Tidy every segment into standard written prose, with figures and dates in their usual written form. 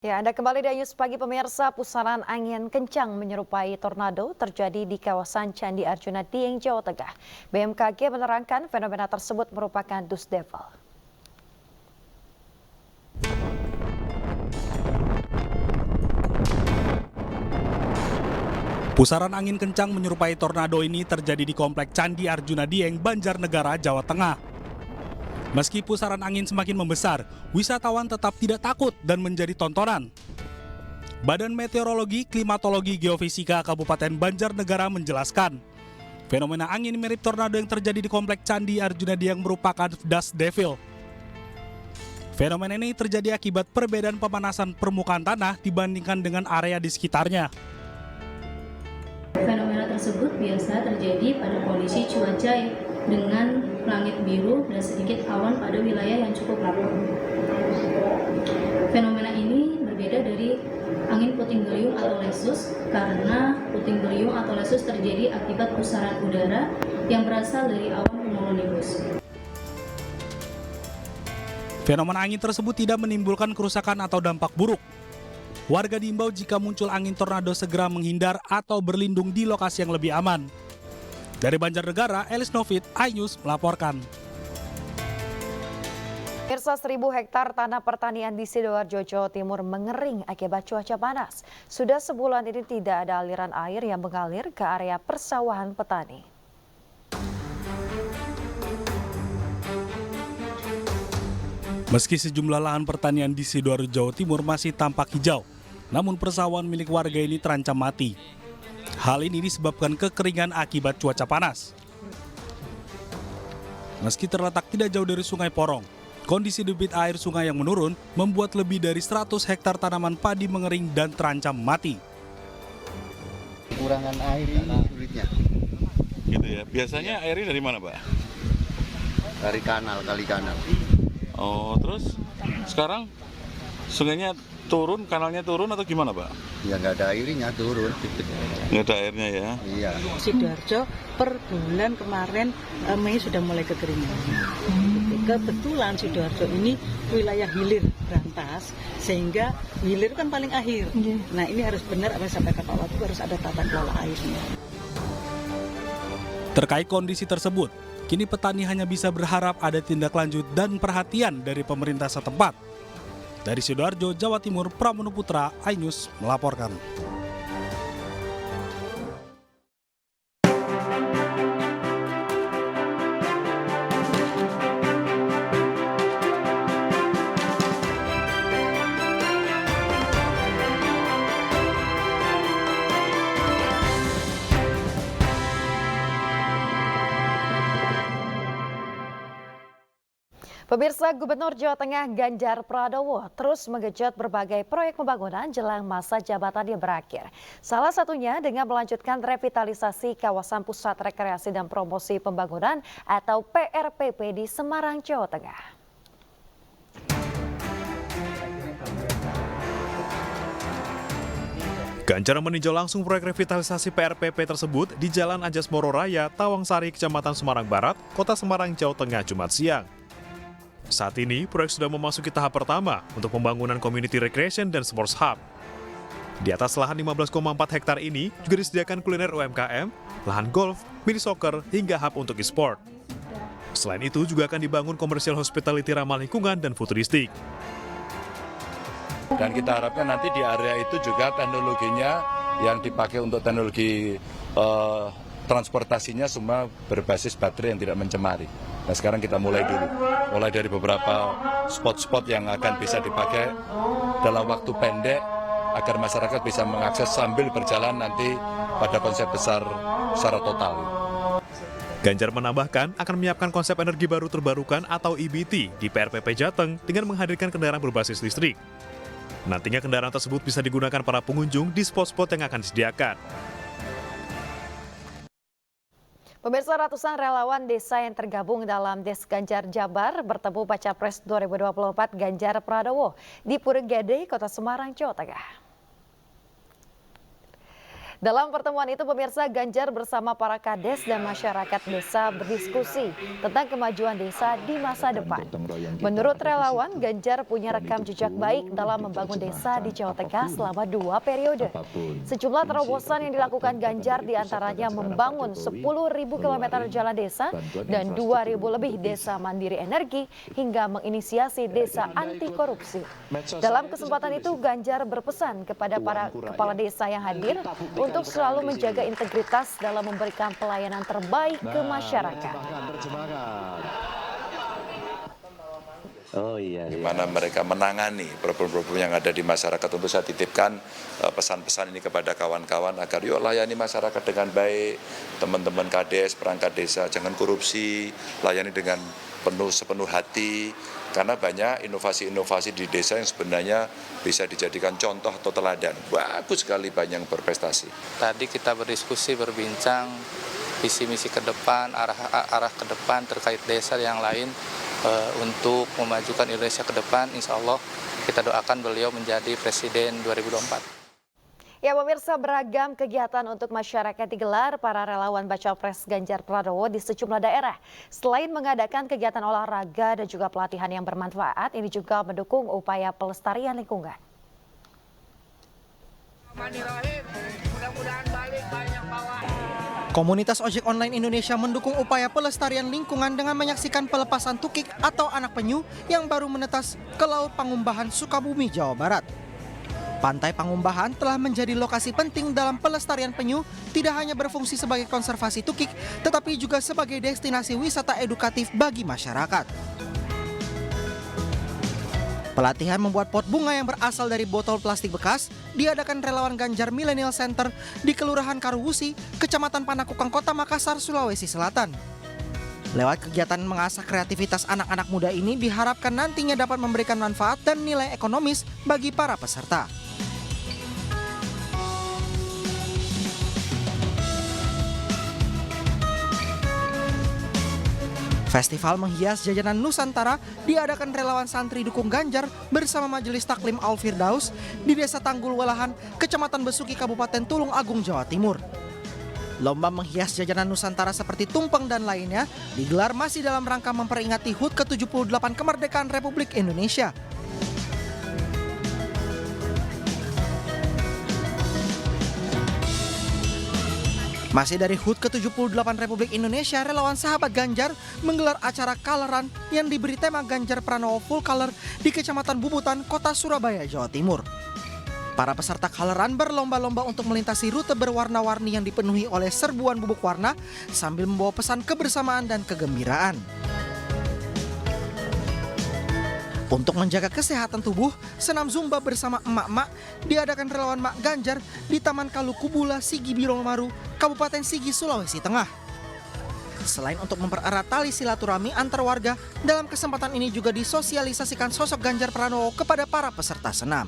Ya, Anda kembali di News Pagi pemirsa. Pusaran angin kencang menyerupai tornado terjadi di kawasan Candi Arjuna Dieng, Jawa Tengah. BMKG menerangkan fenomena tersebut merupakan dust devil. Pusaran angin kencang menyerupai tornado ini terjadi di Komplek Candi Arjuna Dieng, Banjarnegara, Jawa Tengah. Meski pusaran angin semakin membesar, wisatawan tetap tidak takut dan menjadi tontonan. Badan Meteorologi, Klimatologi, Geofisika Kabupaten Banjarnegara menjelaskan, fenomena angin mirip tornado yang terjadi di Komplek Candi Arjuna Dieng merupakan dust devil. Fenomena ini terjadi akibat perbedaan pemanasan permukaan tanah dibandingkan dengan area di sekitarnya. Fenomena tersebut biasa terjadi pada kondisi cuaca dengan langit biru dan sedikit awan pada wilayah yang cukup lapang. Fenomena ini berbeda dari angin puting beliung atau lesus karena puting beliung atau lesus terjadi akibat pusaran udara yang berasal dari awan cumulonimbus. Fenomena angin tersebut tidak menimbulkan kerusakan atau dampak buruk. Warga diimbau jika muncul angin tornado segera menghindar atau berlindung di lokasi yang lebih aman. Dari Banjarnegara, Elis Novit, iNews melaporkan. Pemirsa, 1.000 hektar tanah pertanian di Sidoarjo, Jawa Timur mengering akibat cuaca panas. Sudah sebulan ini tidak ada aliran air yang mengalir ke area persawahan petani. Meski sejumlah lahan pertanian di Sidoarjo, Jawa Timur masih tampak hijau, namun persawahan milik warga ini terancam mati. Hal ini disebabkan kekeringan akibat cuaca panas. Meski terletak tidak jauh dari Sungai Porong, kondisi debit air sungai yang menurun membuat lebih dari 100 hektar tanaman padi mengering dan terancam mati. Kekurangan air ini sulitnya. Gitu ya. Biasanya airnya dari mana, Pak? Dari kanal, kali kanal. Oh, terus sekarang sungainya turun, kanalnya turun atau gimana, Pak? Ya nggak ada airnya, turun. Nggak ada airnya ya? Iya. Sidoarjo per bulan kemarin Mei sudah mulai kekeringan. Kebetulan Sidoarjo ini wilayah hilir berantas, sehingga hilir kan paling akhir. Nah ini harus benar apa yang disampaikan Pak Wagub, harus ada tata kelola airnya. Terkait kondisi tersebut, kini petani hanya bisa berharap ada tindak lanjut dan perhatian dari pemerintah setempat. Dari Sidoarjo, Jawa Timur, Pramono Putra, iNews melaporkan. Pemirsa, Gubernur Jawa Tengah Ganjar Pranowo terus menggenjot berbagai proyek pembangunan jelang masa jabatannya berakhir. Salah satunya dengan melanjutkan revitalisasi kawasan pusat rekreasi dan promosi pembangunan atau PRPP di Semarang, Jawa Tengah. Ganjar meninjau langsung proyek revitalisasi PRPP tersebut di Jalan Anjas Moro Raya, Tawangsari, Kecamatan Semarang Barat, Kota Semarang, Jawa Tengah, Jumat siang. Saat ini, proyek sudah memasuki tahap pertama untuk pembangunan community recreation dan sports hub. Di atas lahan 15,4 hektar ini juga disediakan kuliner UMKM, lahan golf, mini soccer, hingga hub untuk e-sport. Selain itu juga akan dibangun commercial hospitality ramah lingkungan dan futuristik. Dan kita harapkan nanti di area itu juga teknologinya yang dipakai untuk teknologi transportasinya semua berbasis baterai yang tidak mencemari. Nah sekarang kita mulai dulu, mulai dari beberapa spot-spot yang akan bisa dipakai dalam waktu pendek agar masyarakat bisa mengakses sambil berjalan nanti pada konsep besar secara total. Ganjar menambahkan akan menyiapkan konsep energi baru terbarukan atau EBT di PRPP Jateng dengan menghadirkan kendaraan berbasis listrik. Nantinya kendaraan tersebut bisa digunakan para pengunjung di spot-spot yang akan disediakan. Pemirsa, ratusan relawan desa yang tergabung dalam Des Ganjar Jabar bertemu Baca Pres 2024 Ganjar Pranowo di Purwogede, Kota Semarang, Jawa Tengah. Dalam pertemuan itu pemirsa, Ganjar bersama para kades dan masyarakat desa berdiskusi tentang kemajuan desa di masa depan. Menurut relawan, Ganjar punya rekam jejak baik dalam membangun desa di Jawa Tengah selama 2 periode. Sejumlah terobosan yang dilakukan Ganjar diantaranya membangun 10.000 km jalan desa dan 2.000 lebih desa mandiri energi hingga menginisiasi desa anti korupsi. Dalam kesempatan itu, Ganjar berpesan kepada para kepala desa yang hadir untuk selalu menjaga integritas dalam memberikan pelayanan terbaik ke masyarakat. Di mana mereka menangani problem-problem yang ada di masyarakat. Untuk saya titipkan pesan-pesan ini kepada kawan-kawan agar yuk layani masyarakat dengan baik, teman-teman kades, perangkat desa, jangan korupsi, layani dengan sepenuh hati, karena banyak inovasi-inovasi di desa yang sebenarnya bisa dijadikan contoh atau teladan. Bagus sekali, banyak yang berprestasi. Tadi kita berdiskusi, berbincang visi misi ke depan, arah ke depan terkait desa yang lain untuk memajukan Indonesia ke depan. Insya Allah kita doakan beliau menjadi Presiden 2024. Ya pemirsa, beragam kegiatan untuk masyarakat digelar para relawan Baca Pres Ganjar Pranowo di sejumlah daerah. Selain mengadakan kegiatan olahraga dan juga pelatihan yang bermanfaat, ini juga mendukung upaya pelestarian lingkungan. Komunitas ojek online Indonesia mendukung upaya pelestarian lingkungan dengan menyaksikan pelepasan tukik atau anak penyu yang baru menetas ke Laut Pangumbahan, Sukabumi, Jawa Barat. Pantai Pangumbahan telah menjadi lokasi penting dalam pelestarian penyu, tidak hanya berfungsi sebagai konservasi tukik, tetapi juga sebagai destinasi wisata edukatif bagi masyarakat. Pelatihan membuat pot bunga yang berasal dari botol plastik bekas diadakan relawan Ganjar Millennial Center di Kelurahan Karuwusi, Kecamatan Panakukang, Kota Makassar, Sulawesi Selatan. Lewat kegiatan mengasah kreativitas anak-anak muda ini diharapkan nantinya dapat memberikan manfaat dan nilai ekonomis bagi para peserta. Festival menghias jajanan Nusantara diadakan relawan santri dukung Ganjar bersama Majelis Taklim Al-Firdaus di Desa Tanggul Walahan, Kecamatan Besuki, Kabupaten Tulung Agung, Jawa Timur. Lomba menghias jajanan Nusantara seperti tumpeng dan lainnya digelar masih dalam rangka memperingati HUT ke-78 kemerdekaan Republik Indonesia. Masih dari HUT ke-78 Republik Indonesia, relawan sahabat Ganjar menggelar acara Coloran yang diberi tema Ganjar Pranowo Full Color di Kecamatan Bubutan, Kota Surabaya, Jawa Timur. Para peserta Coloran berlomba-lomba untuk melintasi rute berwarna-warni yang dipenuhi oleh serbuan bubuk warna sambil membawa pesan kebersamaan dan kegembiraan. Untuk menjaga kesehatan tubuh, senam Zumba bersama emak-emak diadakan relawan Mak Ganjar di Taman Kalu Kubula, Sigi Biromaru, Kabupaten Sigi, Sulawesi Tengah. Selain untuk mempererat tali silaturahmi antar warga, dalam kesempatan ini juga disosialisasikan sosok Ganjar Pranowo kepada para peserta senam.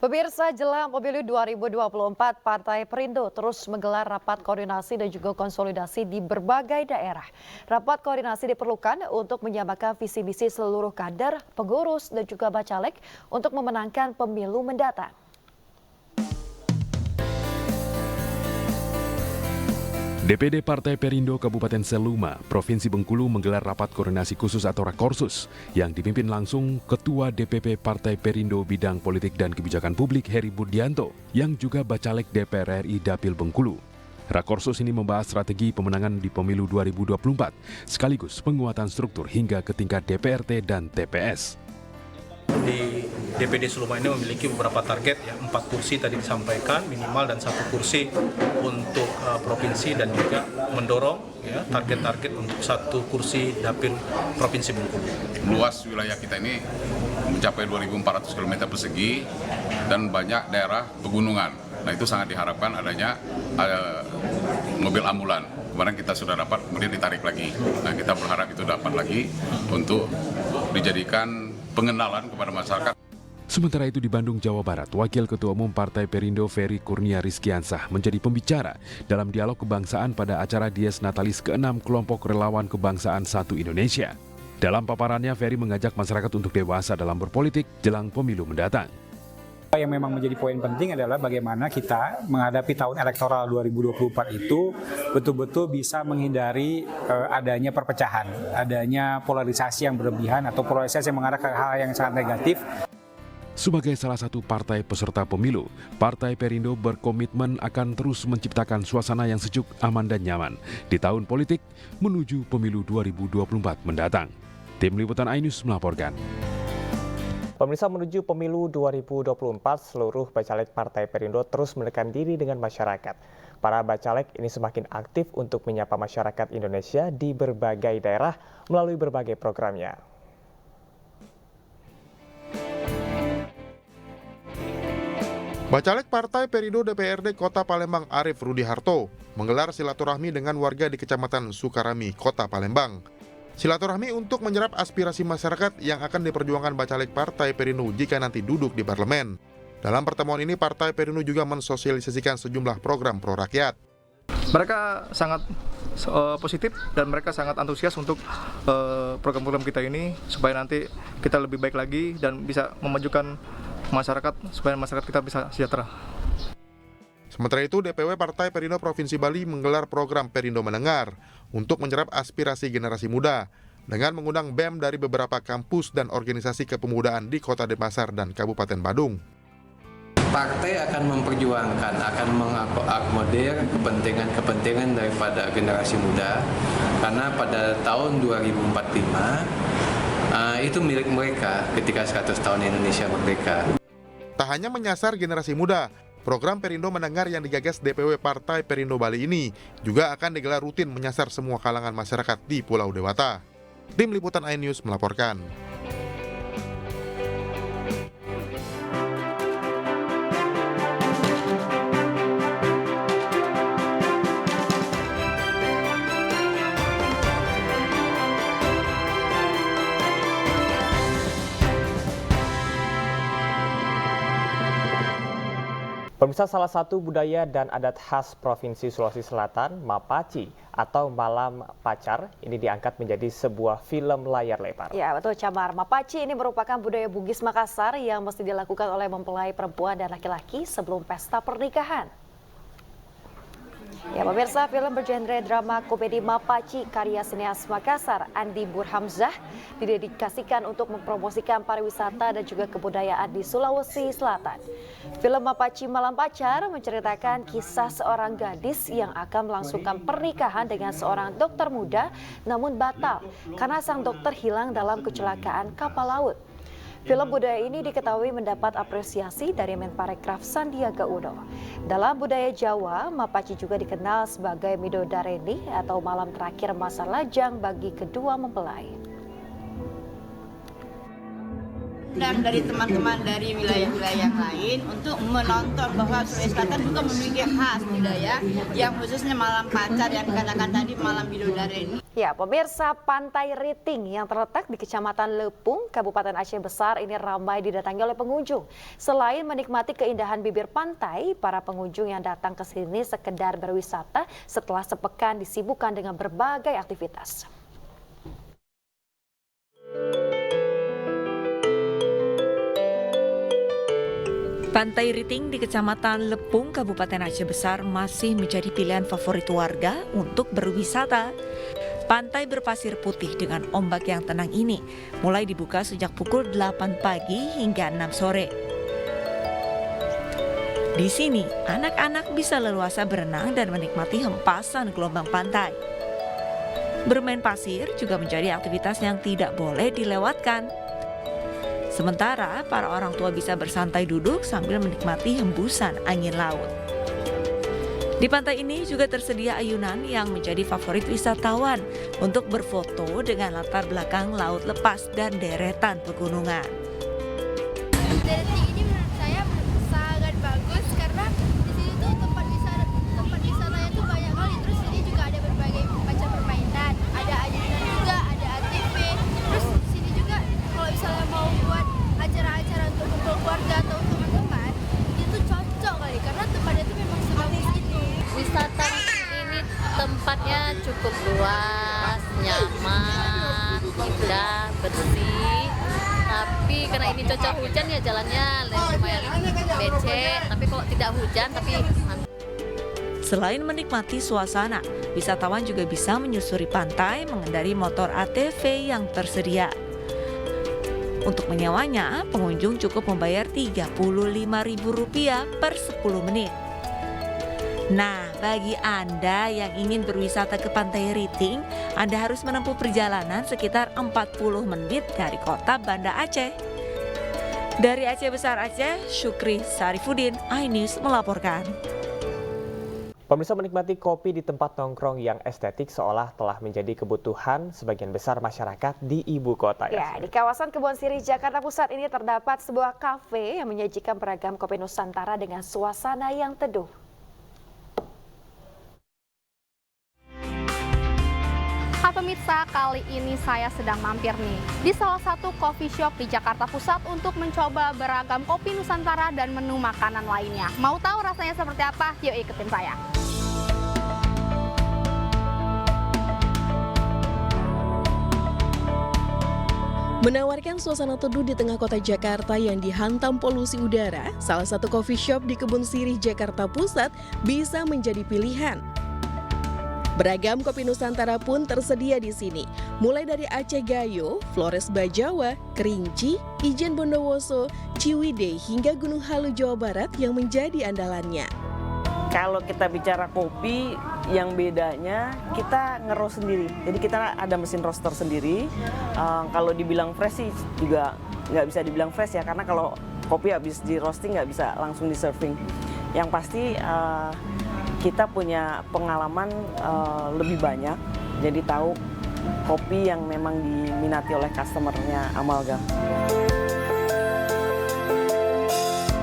Pemirsa, jelang pemilu 2024, Partai Perindo terus menggelar rapat koordinasi dan juga konsolidasi di berbagai daerah. Rapat koordinasi diperlukan untuk menyamakan visi misi seluruh kader, pengurus, dan juga bacalek untuk memenangkan pemilu mendatang. DPD Partai Perindo Kabupaten Seluma, Provinsi Bengkulu menggelar rapat koordinasi khusus atau Rakorsus yang dipimpin langsung Ketua DPP Partai Perindo Bidang Politik dan Kebijakan Publik Heri Budianto yang juga bacalek DPR RI Dapil Bengkulu. Rakorsus ini membahas strategi pemenangan di pemilu 2024 sekaligus penguatan struktur hingga ke tingkat DPRT dan TPS. Di DPD Seluma ini memiliki beberapa target, ya, 4 kursi tadi disampaikan minimal dan 1 kursi untuk provinsi dan juga mendorong, ya, target-target untuk 1 kursi dapil provinsi Bengkulu. Luas wilayah kita ini mencapai 2.400 km persegi dan banyak daerah pegunungan. Nah itu sangat diharapkan adanya mobil ambulan. Kemarin kita sudah dapat, kemudian ditarik lagi. Nah kita berharap itu dapat lagi untuk dijadikan pengenalan kepada masyarakat. Sementara itu di Bandung, Jawa Barat, Wakil Ketua Umum Partai Perindo Ferry Kurnia Rizkiansah menjadi pembicara dalam dialog kebangsaan pada acara Dies Natalis ke-6 kelompok relawan kebangsaan Satu Indonesia. Dalam paparannya, Ferry mengajak masyarakat untuk dewasa dalam berpolitik jelang pemilu mendatang. Yang memang menjadi poin penting adalah bagaimana kita menghadapi tahun elektoral 2024 itu betul-betul bisa menghindari adanya perpecahan, adanya polarisasi yang berlebihan atau polarisasi yang mengarah ke hal yang sangat negatif. Sebagai salah satu partai peserta pemilu, Partai Perindo berkomitmen akan terus menciptakan suasana yang sejuk, aman, dan nyaman di tahun politik menuju pemilu 2024 mendatang. Tim Liputan iNews melaporkan. Pemirsa, menuju pemilu 2024, seluruh bacalek Partai Perindo terus mendekatkan diri dengan masyarakat. Para bacalek ini semakin aktif untuk menyapa masyarakat Indonesia di berbagai daerah melalui berbagai programnya. Bacalek Partai Perindo DPRD Kota Palembang Arief Rudiharto menggelar silaturahmi dengan warga di Kecamatan Sukarami, Kota Palembang. Silaturahmi untuk menyerap aspirasi masyarakat yang akan diperjuangkan bacalek Partai Perindo jika nanti duduk di parlemen. Dalam pertemuan ini, Partai Perindo juga mensosialisasikan sejumlah program pro rakyat. Mereka sangat positif dan mereka sangat antusias untuk program-program kita ini supaya nanti kita lebih baik lagi dan bisa memajukan masyarakat supaya masyarakat kita bisa sejahtera. Sementara itu, DPW Partai Perindo Provinsi Bali menggelar program Perindo Mendengar untuk menyerap aspirasi generasi muda dengan mengundang BEM dari beberapa kampus dan organisasi kepemudaan di Kota Denpasar dan Kabupaten Badung. Partai akan memperjuangkan, akan mengakomodir kepentingan daripada generasi muda, karena pada tahun 2045 itu milik mereka ketika 100 tahun Indonesia merdeka. Tak hanya menyasar generasi muda, program Perindo Mendengar yang digagas DPW Partai Perindo Bali ini juga akan digelar rutin menyasar semua kalangan masyarakat di Pulau Dewata. Tim Liputan iNews melaporkan. Pemirsa, salah satu budaya dan adat khas Provinsi Sulawesi Selatan, Mapaci atau Malam Pacar, ini diangkat menjadi sebuah film layar lebar. Ya, betul, Camar. Mapaci ini merupakan budaya Bugis Makassar yang mesti dilakukan oleh mempelai perempuan dan laki-laki sebelum pesta pernikahan. Ya, pemirsa, film bergenre drama komedi Mapaci karya sineas Makassar Andi Burhamzah didedikasikan untuk mempromosikan pariwisata dan juga kebudayaan di Sulawesi Selatan. Film Mapaci Malam Pacar menceritakan kisah seorang gadis yang akan melangsungkan pernikahan dengan seorang dokter muda namun batal karena sang dokter hilang dalam kecelakaan kapal laut. Film budaya ini diketahui mendapat apresiasi dari Menparekraf Sandiaga Uno. Dalam budaya Jawa, Mapaci juga dikenal sebagai Midodareni atau malam terakhir masa lajang bagi kedua mempelai. Dan dari teman-teman dari wilayah-wilayah yang lain untuk menonton bahwa Sulawesi Selatan juga memiliki khas budaya yang khususnya malam pacar yang dikatakan tadi malam Midodareni. Ya, pemirsa, Pantai Riting yang terletak di Kecamatan Lepung, Kabupaten Aceh Besar ini ramai didatangi oleh pengunjung. Selain menikmati keindahan bibir pantai, para pengunjung yang datang ke sini sekedar berwisata setelah sepekan disibukkan dengan berbagai aktivitas. Pantai Riting di Kecamatan Lepung, Kabupaten Aceh Besar masih menjadi pilihan favorit warga untuk berwisata. Pantai berpasir putih dengan ombak yang tenang ini mulai dibuka sejak pukul 8 pagi hingga 6 sore. Di sini, anak-anak bisa leluasa berenang dan menikmati hempasan gelombang pantai. Bermain pasir juga menjadi aktivitas yang tidak boleh dilewatkan. Sementara para orang tua bisa bersantai duduk sambil menikmati hembusan angin laut. Di pantai ini juga tersedia ayunan yang menjadi favorit wisatawan untuk berfoto dengan latar belakang laut lepas dan deretan pegunungan. Deretan ini menurut saya sangat bagus karena di sini tuh tempat wisatanya tuh banyak kali. Terus ini juga ada berbagai macam permainan, ada ayunan juga, ada ATV. Terus di sini juga kalau misalnya mau buat acara-acara untuk kumpul keluarga atau teman-teman, itu cocok kali karena tempatnya itu memang sebagus itu. Wisata ini tempatnya cukup luas, nyaman, indah, bersih. Tapi karena ini cuaca hujan ya jalannya lumayan becek, tapi kalau tidak hujan tapi Selain menikmati suasana, wisatawan juga bisa menyusuri pantai mengendarai motor ATV yang tersedia. Untuk menyewanya, pengunjung cukup membayar Rp35.000 per 10 menit. Nah, bagi Anda yang ingin berwisata ke Pantai Riting, Anda harus menempuh perjalanan sekitar 40 menit dari kota Banda Aceh. Dari Aceh Besar Aceh, Syukri Sarifudin, iNews melaporkan. Pemirsa, menikmati kopi di tempat nongkrong yang estetik seolah telah menjadi kebutuhan sebagian besar masyarakat di ibu kota. Ya, di kawasan Kebon Sirih, Jakarta Pusat ini terdapat sebuah kafe yang menyajikan beragam kopi Nusantara dengan suasana yang teduh. Hai pemirsa, kali ini saya sedang mampir nih di salah satu coffee shop di Jakarta Pusat untuk mencoba beragam kopi Nusantara dan menu makanan lainnya. Mau tahu rasanya seperti apa? Yuk ikutin saya. Menawarkan suasana teduh di tengah kota Jakarta yang dihantam polusi udara, salah satu coffee shop di Kebon Sirih, Jakarta Pusat bisa menjadi pilihan. Beragam kopi Nusantara pun tersedia di sini, mulai dari Aceh Gayo, Flores Bajawa, Kerinci, Ijen Bondowoso, Ciwidey hingga Gunung Halu Jawa Barat yang menjadi andalannya. Kalau kita bicara kopi, yang bedanya kita nge-roast sendiri. Jadi kita ada mesin roaster sendiri. Kalau dibilang fresh sih juga nggak bisa dibilang fresh ya, karena kalau kopi habis di roasting nggak bisa langsung di serving. Yang pasti kita punya pengalaman lebih banyak, jadi tahu kopi yang memang diminati oleh customernya Amalgam.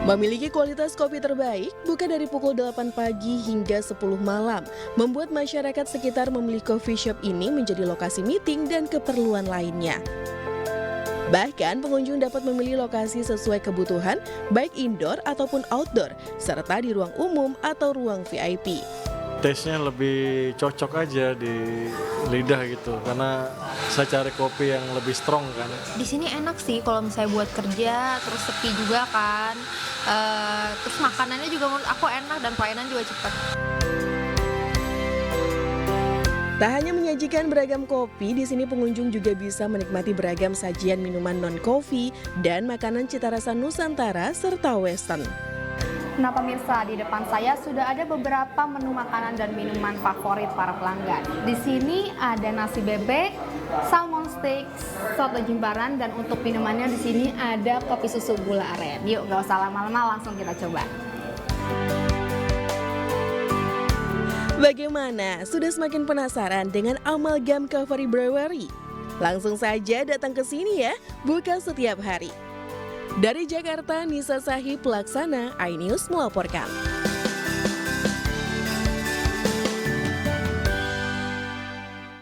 Memiliki kualitas kopi terbaik, buka dari pukul 8 pagi hingga 10 malam, membuat masyarakat sekitar memilih coffee shop ini menjadi lokasi meeting dan keperluan lainnya. Bahkan pengunjung dapat memilih lokasi sesuai kebutuhan, baik indoor ataupun outdoor, serta di ruang umum atau ruang VIP. Taste-nya lebih cocok aja di lidah gitu, karena saya cari kopi yang lebih strong kan. Di sini enak sih kalau misalnya buat kerja, terus sepi juga kan. Terus makanannya juga menurut aku enak dan pelayanan juga cepat. Tak hanya menyajikan beragam kopi, di sini pengunjung juga bisa menikmati beragam sajian minuman non-kopi dan makanan cita rasa Nusantara serta Western. Nah pemirsa, di depan saya sudah ada beberapa menu makanan dan minuman favorit para pelanggan. Di sini ada nasi bebek, salmon steak, soto Jimbaran, dan untuk minumannya di sini ada kopi susu gula aren. Yuk, gak usah lama-lama, langsung kita coba. Bagaimana? Sudah semakin penasaran dengan Amalgam Coffee Brewery? Langsung saja datang ke sini ya, buka setiap hari. Dari Jakarta, Nisa Sahib Pelaksana, iNews melaporkan.